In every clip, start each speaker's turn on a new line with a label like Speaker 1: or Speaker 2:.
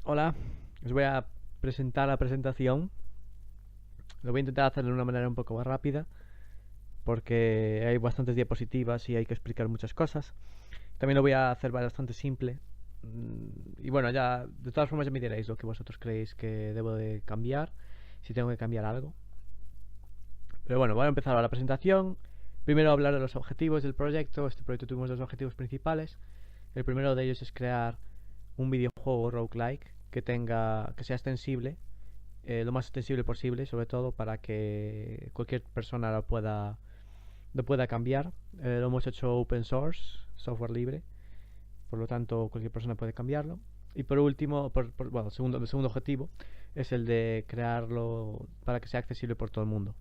Speaker 1: Hola, os voy a presentar la presentación. Lo voy a intentar hacer de una manera un poco más rápida porque hay bastantes diapositivas y hay que explicar muchas cosas. También lo voy a hacer bastante simple. Y bueno, ya de todas formas ya me diréis lo que vosotros creéis que debo de cambiar, si tengo que cambiar algo. Pero bueno, voy a empezar la presentación. Primero hablar de los objetivos del proyecto. Este proyecto tuvimos dos objetivos principales. El primero de ellos es crear un videojuego roguelike que sea extensible, lo más extensible posible, sobre todo para que cualquier persona lo pueda cambiar. Lo hemos hecho open source, software libre, por lo tanto cualquier persona puede cambiarlo. Y por último, bueno, el segundo objetivo es el de crearlo para que sea accesible por todo el mundo,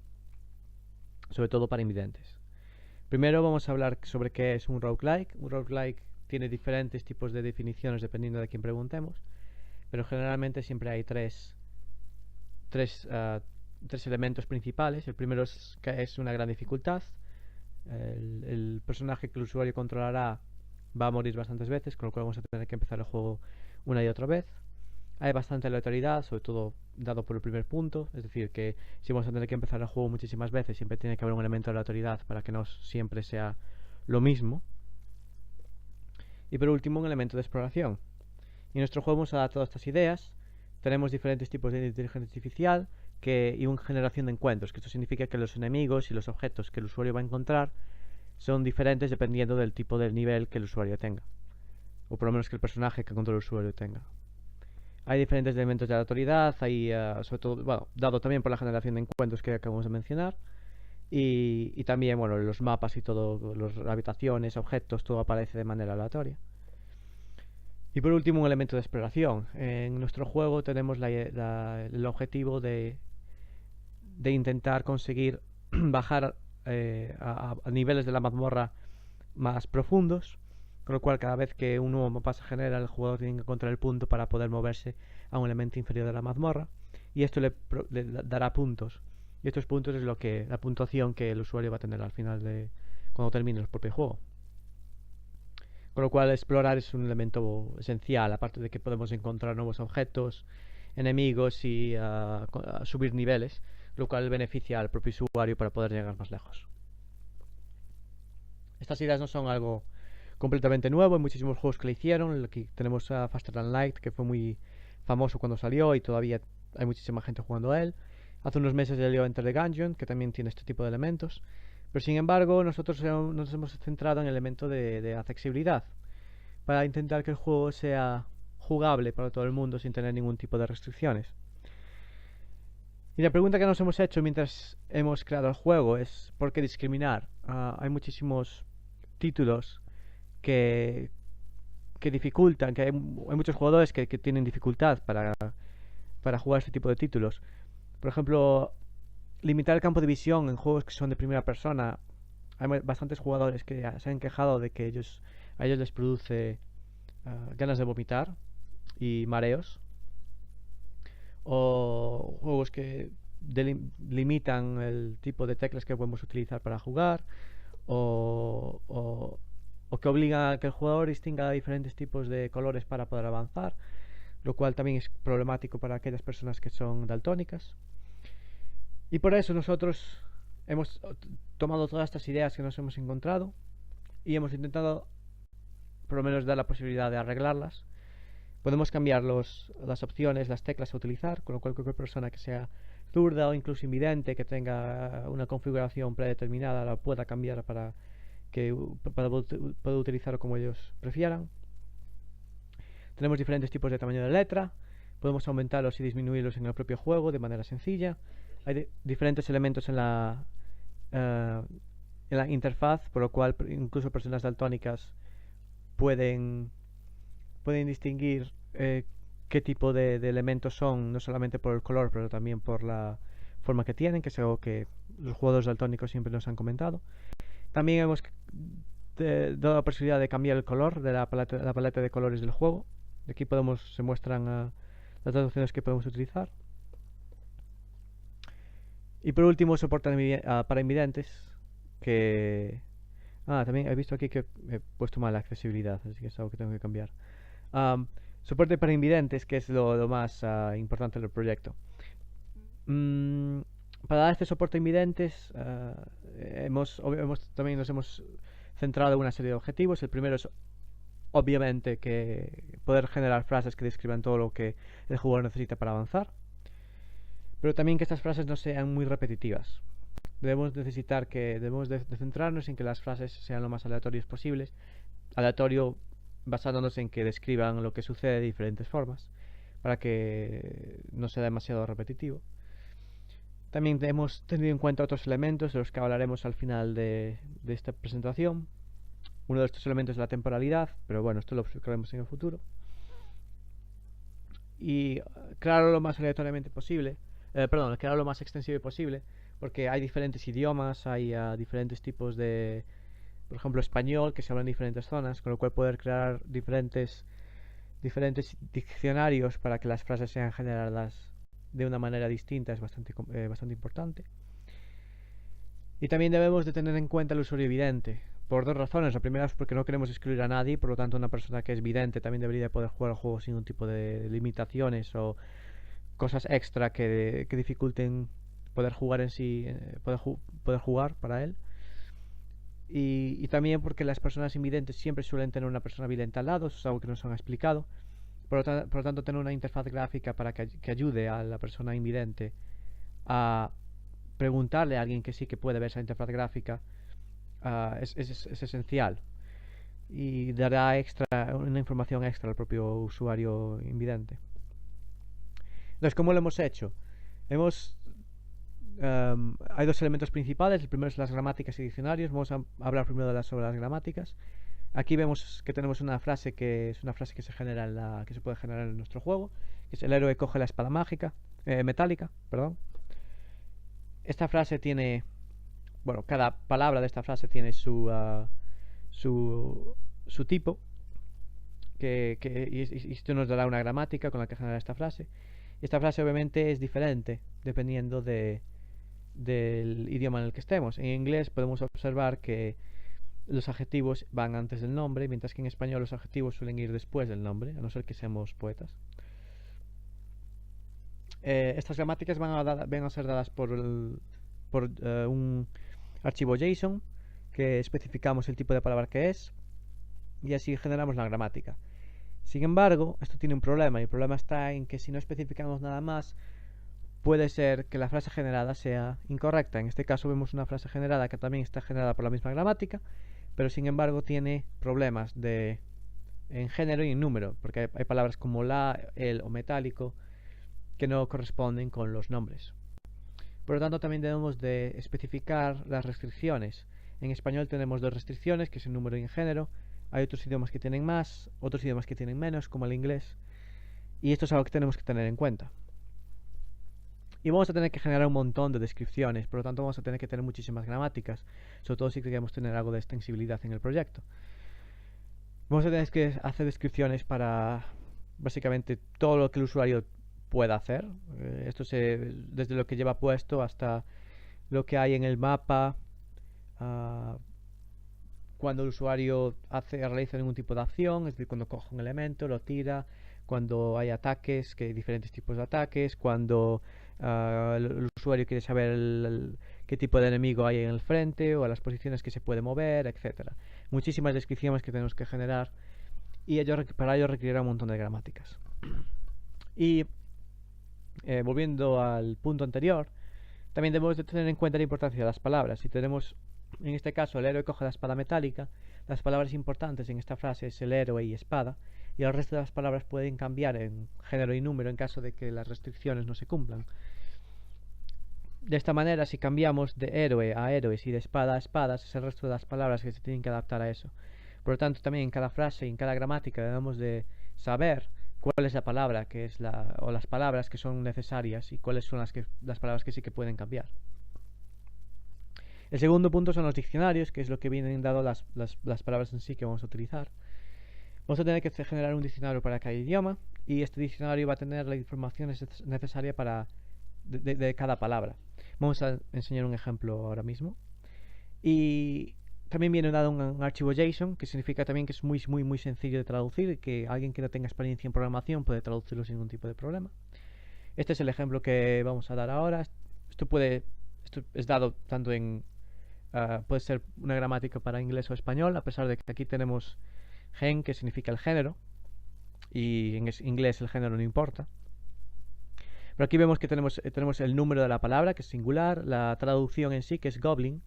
Speaker 1: sobre todo para invidentes. Primero vamos a hablar sobre qué es un roguelike. Un roguelike tiene diferentes tipos de definiciones dependiendo de quién preguntemos, pero generalmente siempre hay tres elementos principales. El primero es que es una gran dificultad. El personaje que el usuario controlará va a morir bastantes veces, con lo cual vamos a tener que empezar el juego una y otra vez. Hay bastante aleatoriedad, sobre todo dado por el primer punto, es decir, que si vamos a tener que empezar el juego muchísimas veces, siempre tiene que haber un elemento de aleatoriedad para que no siempre sea lo mismo. Y por último, un elemento de exploración. Y en nuestro juego hemos adaptado estas ideas. Tenemos diferentes tipos de inteligencia artificial y una generación de encuentros, que esto significa que los enemigos y los objetos que el usuario va a encontrar son diferentes dependiendo del tipo de nivel que el usuario tenga, o por lo menos que el personaje que controla el usuario tenga. Hay diferentes elementos de aleatoriedad, sobre todo, bueno, dado también por la generación de encuentros que acabamos de mencionar, y también, bueno, los mapas y todo, las habitaciones, objetos, todo aparece de manera aleatoria. Y por último, un elemento de exploración. En nuestro juego tenemos el objetivo de intentar conseguir bajar a niveles de la mazmorra más profundos, con lo cual cada vez que un nuevo mapa se genera, el jugador tiene que encontrar el punto para poder moverse a un elemento inferior de la mazmorra, y esto le dará puntos. Y estos puntos es la puntuación que el usuario va a tener al final de cuando termine el propio juego. Con lo cual explorar es un elemento esencial, aparte de que podemos encontrar nuevos objetos, enemigos y subir niveles, lo cual beneficia al propio usuario para poder llegar más lejos. Estas ideas no son algo completamente nuevo, hay muchísimos juegos que lo hicieron. Aquí tenemos a Faster Than Light, que fue muy famoso cuando salió y todavía hay muchísima gente jugando a él. Hace unos meses salió Enter the Gungeon, que también tiene este tipo de elementos. Pero sin embargo, nosotros nos hemos centrado en el elemento de accesibilidad, para intentar que el juego sea jugable para todo el mundo sin tener ningún tipo de restricciones. Y la pregunta que nos hemos hecho mientras hemos creado el juego es ¿por qué discriminar? Hay muchísimos títulos que, que dificultan, hay muchos jugadores que tienen dificultad para jugar este tipo de títulos. Por ejemplo, limitar el campo de visión en juegos que son de primera persona. Hay bastantes jugadores que se han quejado de que a ellos les produce ganas de vomitar y mareos, o juegos que limitan el tipo de teclas que podemos utilizar para jugar, o, o, o que obligan a que el jugador distinga diferentes tipos de colores para poder avanzar, lo cual también es problemático para aquellas personas que son daltónicas. Y por eso nosotros hemos tomado todas estas ideas que nos hemos encontrado y hemos intentado por lo menos dar la posibilidad de arreglarlas. Podemos cambiar las opciones, las teclas a utilizar, con lo cual cualquier persona que sea zurda o incluso invidente, que tenga una configuración predeterminada, la pueda cambiar para poder utilizarlo como ellos prefieran. Tenemos diferentes tipos de tamaño de letra, podemos aumentarlos y disminuirlos en el propio juego de manera sencilla. Hay diferentes elementos en la interfaz, por lo cual incluso personas daltónicas pueden distinguir qué tipo de elementos son, no solamente por el color, pero también por la forma que tienen, que es algo que los jugadores daltónicos siempre nos han comentado. También hemos dado la posibilidad de cambiar el color de la paleta de colores del juego. Aquí se muestran las dos opciones que podemos utilizar. Y por último, soporte para invidentes, que... también he visto aquí que he puesto mal la accesibilidad, así que es algo que tengo que cambiar. Soporte para invidentes, que es lo más importante del proyecto. Mm, para dar este soporte a invidentes, también nos hemos centrado en una serie de objetivos. El primero es obviamente que poder generar frases que describan todo lo que el jugador necesita para avanzar, pero también que estas frases no sean muy repetitivas. Debemos de centrarnos en que las frases sean lo más aleatorias posibles, aleatorio basándonos en que describan lo que sucede de diferentes formas, para que no sea demasiado repetitivo. También hemos tenido en cuenta otros elementos de los que hablaremos al final de esta presentación. Uno de estos elementos es la temporalidad, pero bueno, esto lo explicaremos en el futuro. Y crearlo lo más aleatoriamente posible, crearlo lo más extensivo posible, porque hay diferentes idiomas, hay diferentes tipos de, por ejemplo, español, que se habla en diferentes zonas, con lo cual poder crear diferentes diccionarios para que las frases sean generadas de una manera distinta es bastante importante. Y también debemos de tener en cuenta el usuario vidente, por dos razones. La primera es porque no queremos excluir a nadie, por lo tanto una persona que es vidente también debería poder jugar al juego sin ningún tipo de limitaciones o cosas extra que dificulten poder jugar en sí, poder jugar para él. Y también porque las personas invidentes siempre suelen tener una persona vidente al lado, eso es algo que nos han explicado. Por lo tanto, tener una interfaz gráfica para que ayude a la persona invidente a preguntarle a alguien que sí que puede ver esa interfaz gráfica es esencial y dará una información extra al propio usuario invidente. Entonces, ¿cómo lo hemos hecho? Hay dos elementos principales. El primero es las gramáticas y diccionarios. Vamos a hablar primero sobre las gramáticas. Aquí vemos que tenemos una frase que se genera que se puede generar en nuestro juego, que es: el héroe coge la espada metálica, perdón. Esta frase tiene, bueno, cada palabra de esta frase tiene su tipo, y esto nos dará una gramática con la que generar esta frase. Esta frase obviamente es diferente dependiendo del idioma en el que estemos. En inglés podemos observar que los adjetivos van antes del nombre, mientras que en español los adjetivos suelen ir después del nombre, a no ser que seamos poetas. Estas gramáticas van a ser dadas por un archivo JSON, que especificamos el tipo de palabra que es, y así generamos la gramática. Sin embargo, esto tiene un problema, y el problema está en que si no especificamos nada más, puede ser que la frase generada sea incorrecta. En este caso vemos una frase generada que también está generada por la misma gramática, pero sin embargo tiene problemas en género y en número, porque hay palabras como la, el o metálico que no corresponden con los nombres. Por lo tanto, también debemos de especificar las restricciones. En español tenemos dos restricciones, que es en número y en género. Hay otros idiomas que tienen más, otros idiomas que tienen menos, como el inglés. Y esto es algo que tenemos que tener en cuenta. Y vamos a tener que generar un montón de descripciones, por lo tanto vamos a tener que tener muchísimas gramáticas, sobre todo si queremos tener algo de extensibilidad en el proyecto. Vamos a tener que hacer descripciones para básicamente todo lo que el usuario pueda hacer. Esto desde lo que lleva puesto hasta lo que hay en el mapa, cuando el usuario realiza ningún tipo de acción, es decir, cuando coge un elemento, lo tira, cuando hay ataques, que hay diferentes tipos de ataques, cuando el usuario quiere saber qué tipo de enemigo hay en el frente o las posiciones que se puede mover, etcétera. Muchísimas descripciones que tenemos que generar, y para ello requerirá un montón de gramáticas. Y volviendo al punto anterior, también debemos de tener en cuenta la importancia de las palabras. Si tenemos, en este caso, el héroe coge la espada metálica, las palabras importantes en esta frase es el héroe y espada, y el resto de las palabras pueden cambiar en género y número en caso de que las restricciones no se cumplan. De esta manera, si cambiamos de héroe a héroes y de espada a espadas, es el resto de las palabras que se tienen que adaptar a eso. Por lo tanto, también en cada frase y en cada gramática debemos de saber cuál es la palabra o las palabras que son necesarias y cuáles son las palabras que sí que pueden cambiar. El segundo punto son los diccionarios, que es lo que vienen dado las palabras en sí que vamos a utilizar. Vamos a tener que generar un diccionario para cada idioma, y este diccionario va a tener la información necesaria de cada palabra. Vamos a enseñar un ejemplo ahora mismo. Y También viene dado un archivo JSON, que significa también que es muy sencillo de traducir y que alguien que no tenga experiencia en programación puede traducirlo sin ningún tipo de problema. Este es el ejemplo que vamos a dar ahora. Esto es dado tanto en, puede ser una gramática para inglés o español, a pesar de que aquí tenemos gen, que significa el género, y en inglés el género no importa. Pero aquí vemos que tenemos el número de la palabra, que es singular, la traducción en sí, que es goblin,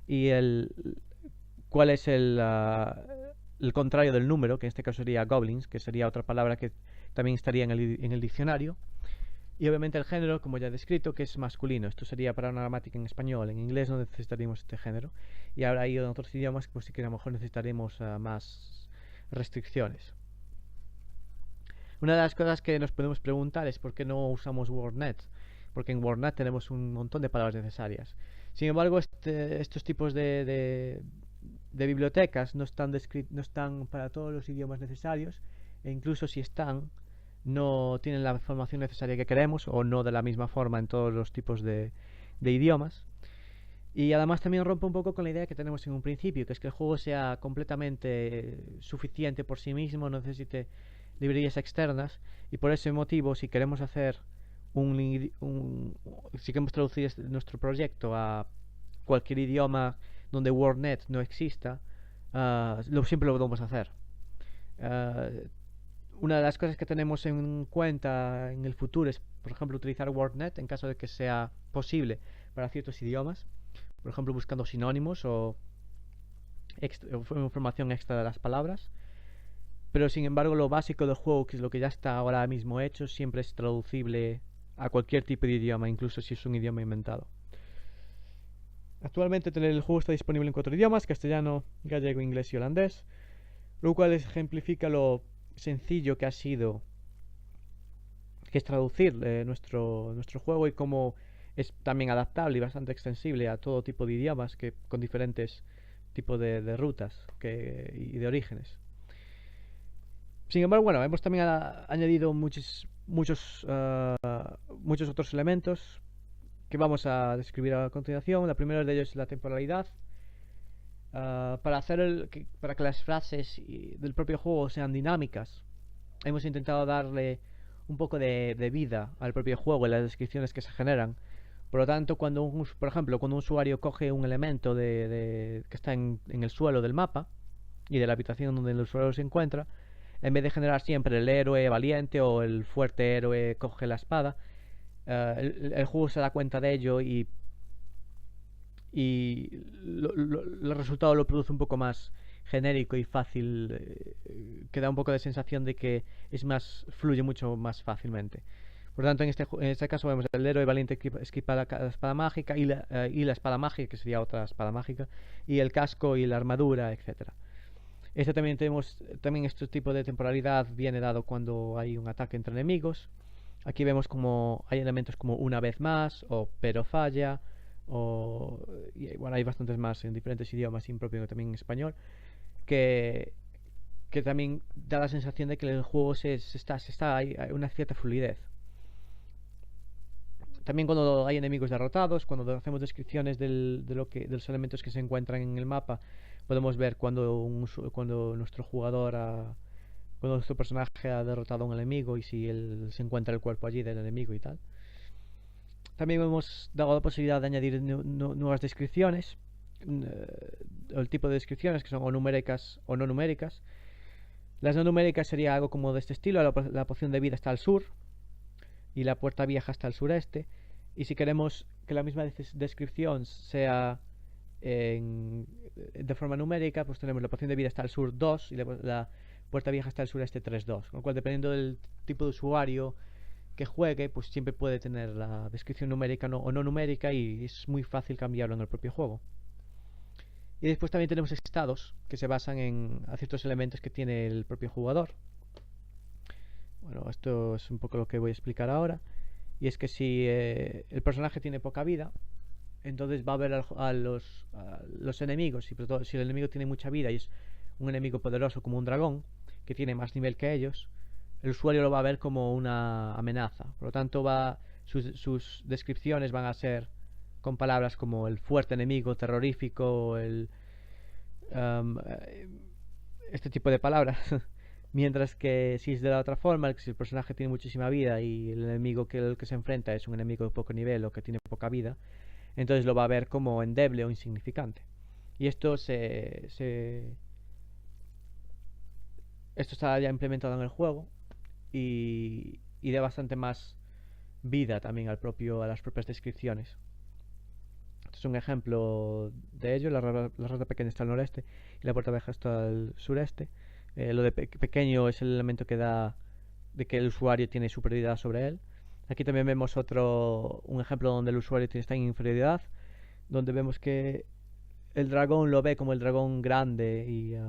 Speaker 1: y cuál es el contrario del número, que en este caso sería goblins, que sería otra palabra que también estaría en el diccionario. Y obviamente el género, como ya he descrito, que es masculino. Esto sería para una gramática en español. En inglés no necesitaríamos este género. Y ahora hay en otros idiomas, pues sí que a lo mejor necesitaremos más restricciones. Una de las cosas que nos podemos preguntar es por qué no usamos WordNet. Porque en WordNet tenemos un montón de palabras necesarias. Sin embargo, estos tipos de bibliotecas no están para todos los idiomas necesarios. E incluso si están, no tienen la información necesaria que queremos o no de la misma forma en todos los tipos de idiomas. Y además también rompe un poco con la idea que tenemos en un principio, que es que el juego sea completamente suficiente por sí mismo, no necesite librerías externas, y por ese motivo, si queremos hacer si queremos traducir nuestro proyecto a cualquier idioma donde WordNet no exista, siempre lo podemos hacer. Una de las cosas que tenemos en cuenta en el futuro es, por ejemplo, utilizar WordNet en caso de que sea posible para ciertos idiomas, por ejemplo, buscando sinónimos o información extra de las palabras. Pero sin embargo, lo básico del juego, que es lo que ya está ahora mismo hecho, siempre es traducible a cualquier tipo de idioma, incluso si es un idioma inventado. Actualmente el juego está disponible en 4 idiomas: castellano, gallego, inglés y holandés, lo cual ejemplifica lo sencillo que ha sido, que es traducir nuestro juego, y cómo es también adaptable y bastante extensible a todo tipo de idiomas, con diferentes tipos de rutas y de orígenes. Sin embargo, bueno, hemos también añadido muchos otros elementos que vamos a describir a continuación. La primera de ellos es la temporalidad. Para que las frases del propio juego sean dinámicas, hemos intentado darle un poco de vida al propio juego y las descripciones que se generan. Por lo tanto, por ejemplo, cuando un usuario coge un elemento que está en el suelo del mapa y de la habitación donde el usuario se encuentra, en vez de generar siempre el héroe valiente o el fuerte héroe coge la espada, el juego se da cuenta de ello y el resultado lo produce un poco más genérico y fácil, que da un poco de sensación de que fluye mucho más fácilmente. Por lo tanto, en este caso vemos el héroe valiente esquiva la espada mágica y la espada mágica, que sería otra espada mágica, y el casco y la armadura, etcétera. También este tipo de temporalidad viene dado cuando hay un ataque entre enemigos. Aquí vemos como hay elementos como una vez más o pero falla, y bueno, hay bastantes más en diferentes idiomas, impropio también en español, que también da la sensación de que el juego hay una cierta fluidez. También cuando hay enemigos derrotados, cuando hacemos descripciones de los elementos que se encuentran en el mapa, podemos ver cuando nuestro personaje ha derrotado a un enemigo y si se encuentra el cuerpo allí del enemigo y tal. También hemos dado la posibilidad de añadir nuevas descripciones, el tipo de descripciones que son o numéricas o no numéricas. Las no numéricas sería algo como de este estilo: la poción de vida está al sur y la puerta vieja está al sureste. Y si queremos que la misma descripción sea de forma numérica, pues tenemos la poción de vida está al sur 2 y la puerta vieja está al sureste 3-2. Con lo cual, dependiendo del tipo de usuario que juegue, pues siempre puede tener la descripción numérica o no numérica, y es muy fácil cambiarlo en el propio juego. Y después también tenemos estados que se basan en ciertos elementos que tiene el propio jugador. Bueno, esto es un poco lo que voy a explicar ahora. Y es que si el personaje tiene poca vida, entonces va a ver a los enemigos, y sobre todo si el enemigo tiene mucha vida y es un enemigo poderoso como un dragón, que tiene más nivel que ellos, el usuario lo va a ver como una amenaza. Por lo tanto, sus descripciones van a ser con palabras como el fuerte enemigo terrorífico, este tipo de palabras. Mientras que si es de la otra forma, si el personaje tiene muchísima vida y el enemigo el que se enfrenta es un enemigo de poco nivel o que tiene poca vida, entonces lo va a ver como endeble o insignificante. Y esto está ya implementado en el juego y da bastante más vida también a las propias descripciones. Este es un ejemplo de ello. La rata pequeña está al noreste y la puerta vieja está al sureste. Lo de pequeño es el elemento que da de que el usuario tiene superioridad sobre él. Aquí también vemos un ejemplo donde el usuario está en inferioridad, donde vemos que el dragón lo ve como el dragón grande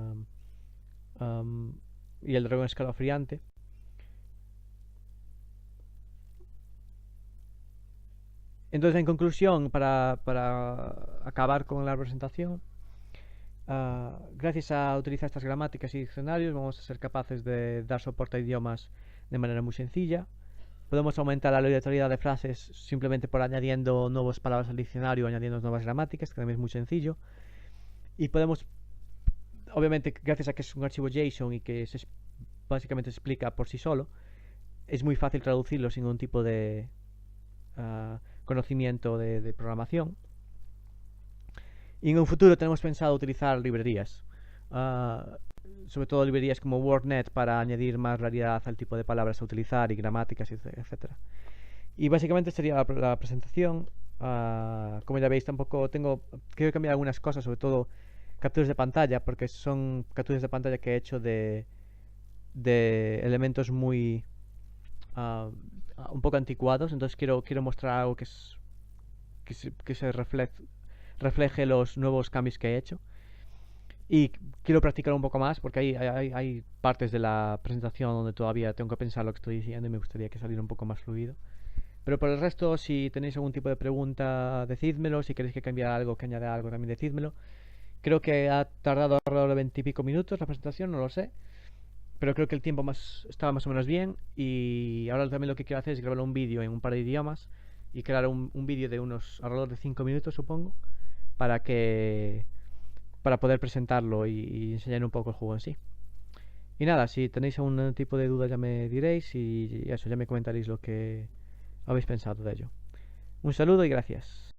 Speaker 1: um, y el dragón escalofriante. Entonces, en conclusión, para acabar con la presentación, gracias a utilizar estas gramáticas y diccionarios vamos a ser capaces de dar soporte a idiomas de manera muy sencilla. Podemos aumentar la aleatoriedad de frases simplemente por añadiendo nuevas palabras al diccionario o añadiendo nuevas gramáticas, que también es muy sencillo. Y podemos, obviamente, gracias a que es un archivo JSON y que básicamente se explica por sí solo, es muy fácil traducirlo sin ningún tipo de conocimiento de programación. Y en un futuro tenemos pensado utilizar librerías, sobre todo librerías como WordNet para añadir más realidad al tipo de palabras a utilizar y gramáticas, etc. Y básicamente sería la presentación. Como ya veis, tampoco quiero cambiar algunas cosas, sobre todo capturas de pantalla, porque son capturas de pantalla que he hecho de elementos muy un poco anticuados. Entonces quiero mostrar algo que se refleje los nuevos cambios que he hecho. Y quiero practicar un poco más porque hay partes de la presentación donde todavía tengo que pensar lo que estoy diciendo y me gustaría que saliera un poco más fluido. Pero por el resto, si tenéis algún tipo de pregunta, decídmelo. Si queréis que cambie algo, que añada algo, también decídmelo. Creo que ha tardado alrededor de 20 y pico minutos la presentación, no lo sé. Pero creo que el tiempo estaba más o menos bien. Y ahora también lo que quiero hacer es grabar un vídeo en un par de idiomas. Y crear un vídeo de alrededor de 5 minutos, supongo. Para poder presentarlo y enseñar un poco el juego en sí. Y nada, si tenéis algún tipo de duda ya me diréis y eso, ya me comentaréis lo que habéis pensado de ello. Un saludo y gracias.